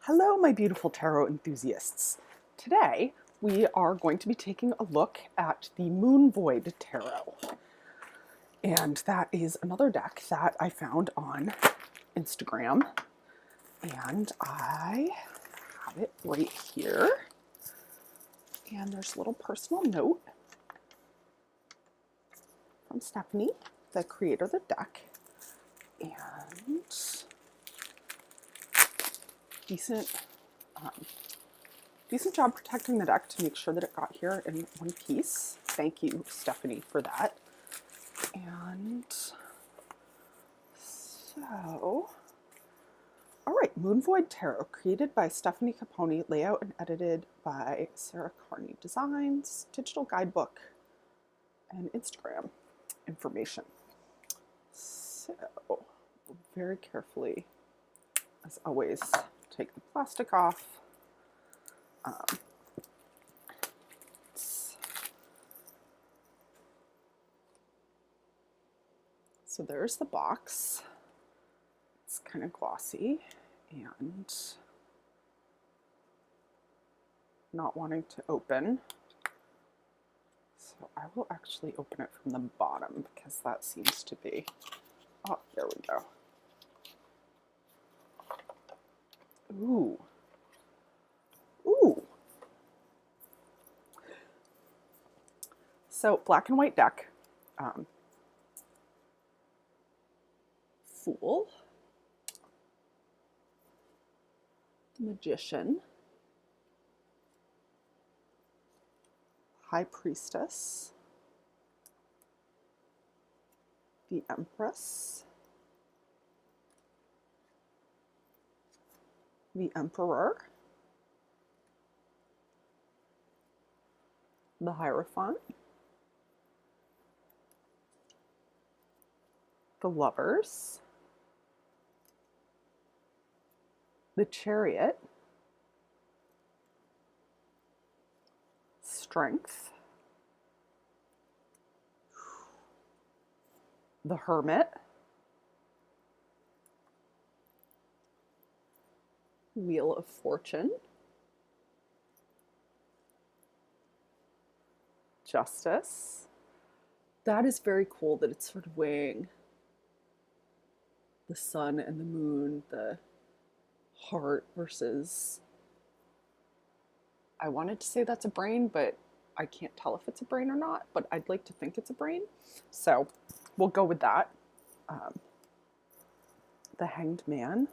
Hello, my beautiful tarot enthusiasts. Today, we are going to be taking a look at the Moon Void Tarot. And that is another deck that I found on Instagram. And I have it right here. And there's a little personal note from Stephanie, the creator of the deck. And decent job protecting the deck to make sure that it got here in one piece. Thank you, Stephanie, for that. And so, all right, Moon Void Tarot, created by Stephanie Capone, layout and edited by Sarah Carney Designs, digital guidebook, and Instagram information. So, we'll very carefully, as always, take the plastic off. So there's the box. It's kind of glossy and not wanting to open. So I will actually open it from the bottom because that seems to be, oh, there we go. Ooh. Ooh. So black and white deck. Fool, the Magician, High Priestess, the Empress, the Emperor, the Hierophant, the Lovers, the Chariot, Strength, the Hermit, Wheel of Fortune, Justice. That is very cool that it's sort of weighing the sun and the moon, the heart versus, I wanted to say that's a brain, but I can't tell if it's a brain or not, but I'd like to think it's a brain. So we'll go with that. The Hanged Man,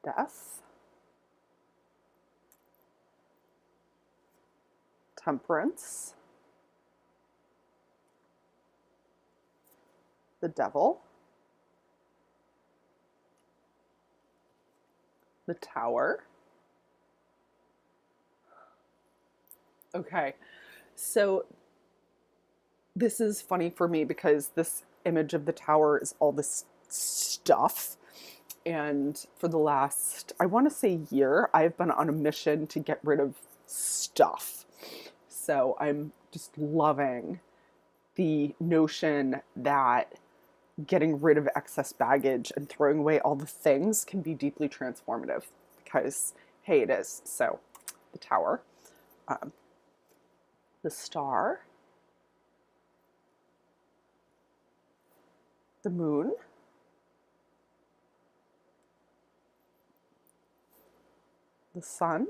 Death, Temperance, the Devil, the Tower. Okay, so this is funny for me because this image of the tower is all this stuff. And for the last, I want to say year, I've been on a mission to get rid of stuff. So I'm just loving the notion that getting rid of excess baggage and throwing away all the things can be deeply transformative because, hey, it is. So the Tower, the Star, the Moon, the Sun,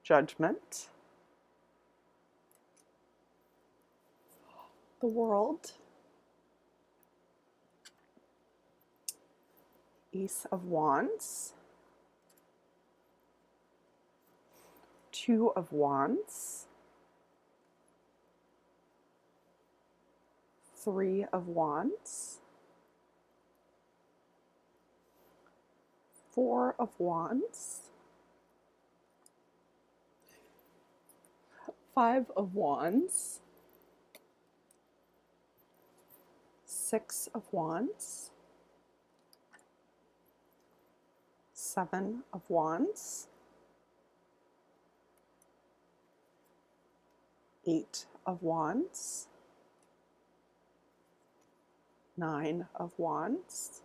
Judgment, the World, Ace of Wands, Two of Wands, Three of Wands, Four of Wands, Five of Wands, Six of Wands, Seven of Wands, Eight of Wands, Nine of Wands,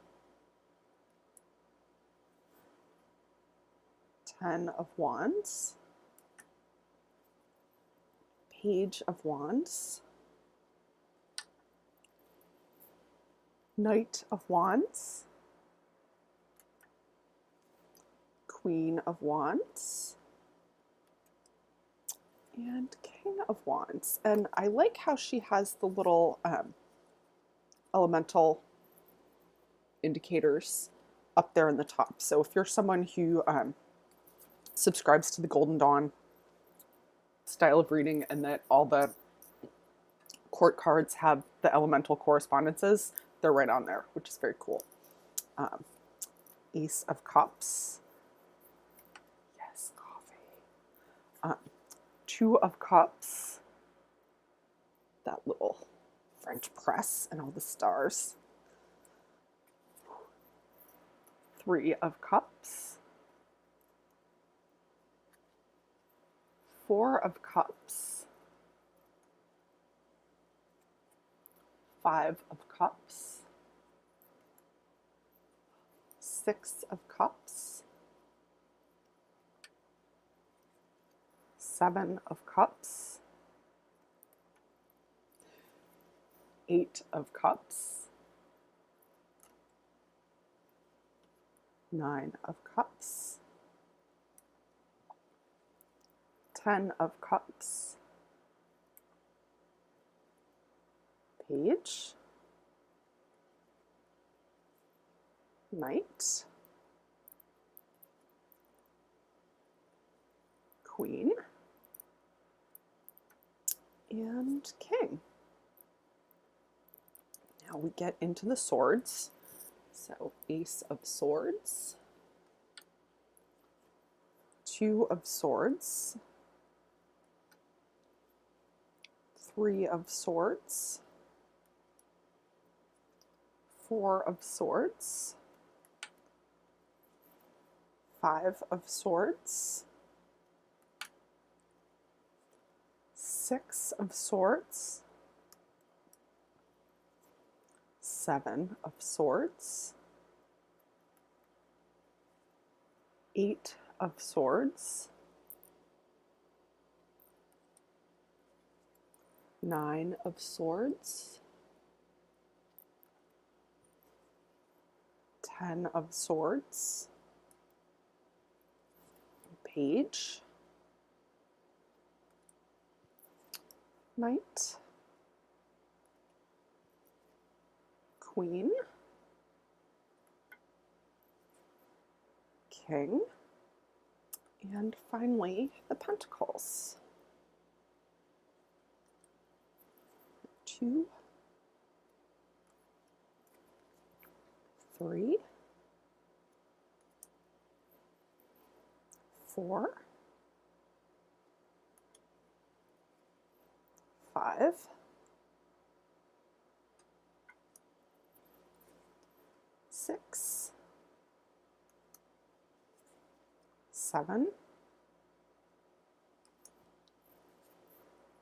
10 of Wands, Page of Wands, Knight of Wands, Queen of Wands, and King of Wands. And I like how she has the little elemental indicators up there in the top. So if you're someone who subscribes to the Golden Dawn style of reading and that all the court cards have the elemental correspondences, they're right on there, which is very cool. Ace of Cups. Yes, coffee. Two of Cups. That little French press and all the stars. Three of Cups. Four of Cups. Five of Cups. Six of Cups. Seven of Cups. Eight of Cups. Nine of Cups. 10 of Cups. Page. Knight. Queen. And King. Now we get into the swords. So Ace of Swords. Two of Swords. Three of Swords. Four of Swords. Five of Swords. Six of Swords. Seven of Swords. Eight of Swords. Nine of Swords. 10 of Swords. Page. Knight. Queen. King. And finally, the Pentacles. 2, 3, 4, 5, 6, 7,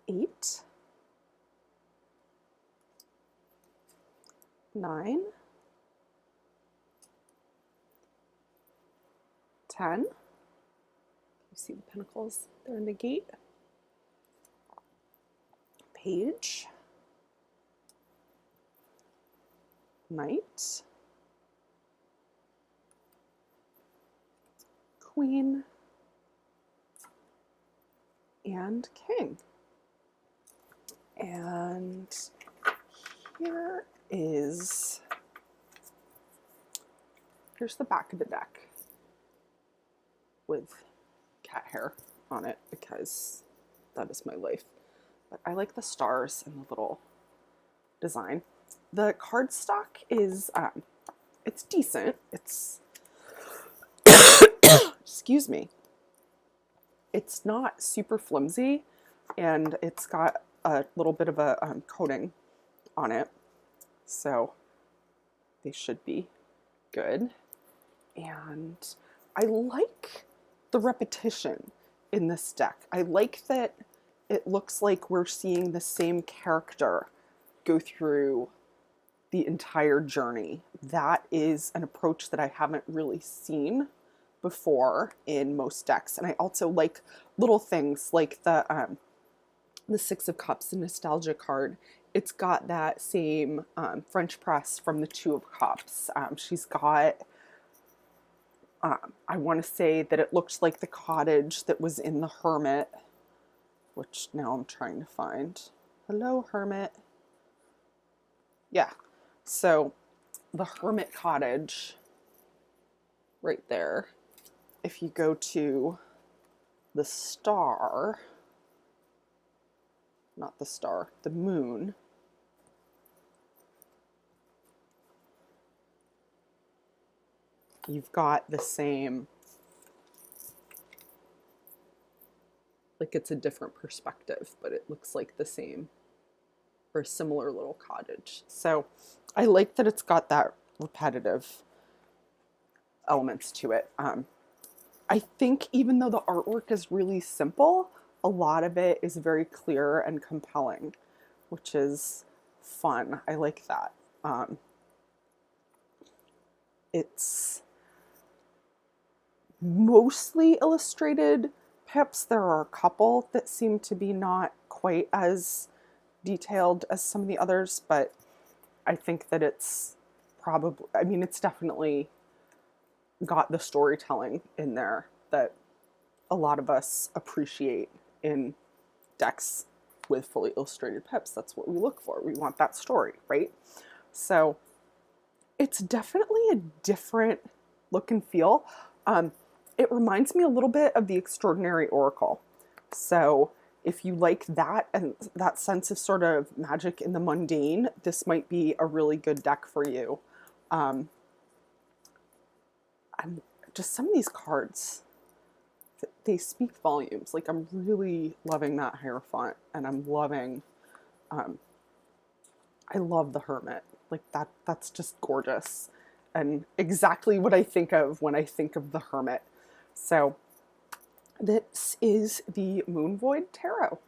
8, 9, 10. You see the pentacles there in the gate. Page. Knight. Queen. And King. And here's the back of the deck with cat hair on it because that is my life. But I like the stars and the little design. The cardstock is it's decent. It's excuse me. It's not super flimsy, and it's got a little bit of a coating on it, so they should be good. And I like the repetition in this deck. I like that it looks like we're seeing the same character go through the entire journey. That is an approach that I haven't really seen before in most decks. And I also like little things like the Six of Cups, the nostalgia card. It's got that same French press from the Two of Cups. She's got, I want to say that it looks like the cottage that was in the Hermit, which now I'm trying to find. Hello, Hermit. Yeah, so the Hermit cottage right there. If you go to the star, not the star, the moon, you've got the same, like it's a different perspective, but it looks like the same or a similar little cottage. So I like that it's got that repetitive elements to it. I think even though the artwork is really simple, a lot of it is very clear and compelling, which is fun. I like that. It's mostly illustrated pips. There are a couple that seem to be not quite as detailed as some of the others, but I think that it's probably, I mean, it's definitely got the storytelling in there that a lot of us appreciate in decks with fully illustrated pips. That's what we look for. We want that story, right? So it's definitely a different look and feel. It reminds me a little bit of the Extraordinary Oracle. So if you like that and that sense of sort of magic in the mundane, this might be a really good deck for you. I'm just, some of these cards, they speak volumes. Like, I'm really loving that Hierophant, and I'm loving, I love the Hermit. Like, that's just gorgeous and exactly what I think of when I think of the Hermit. So this is the Moon Void Tarot.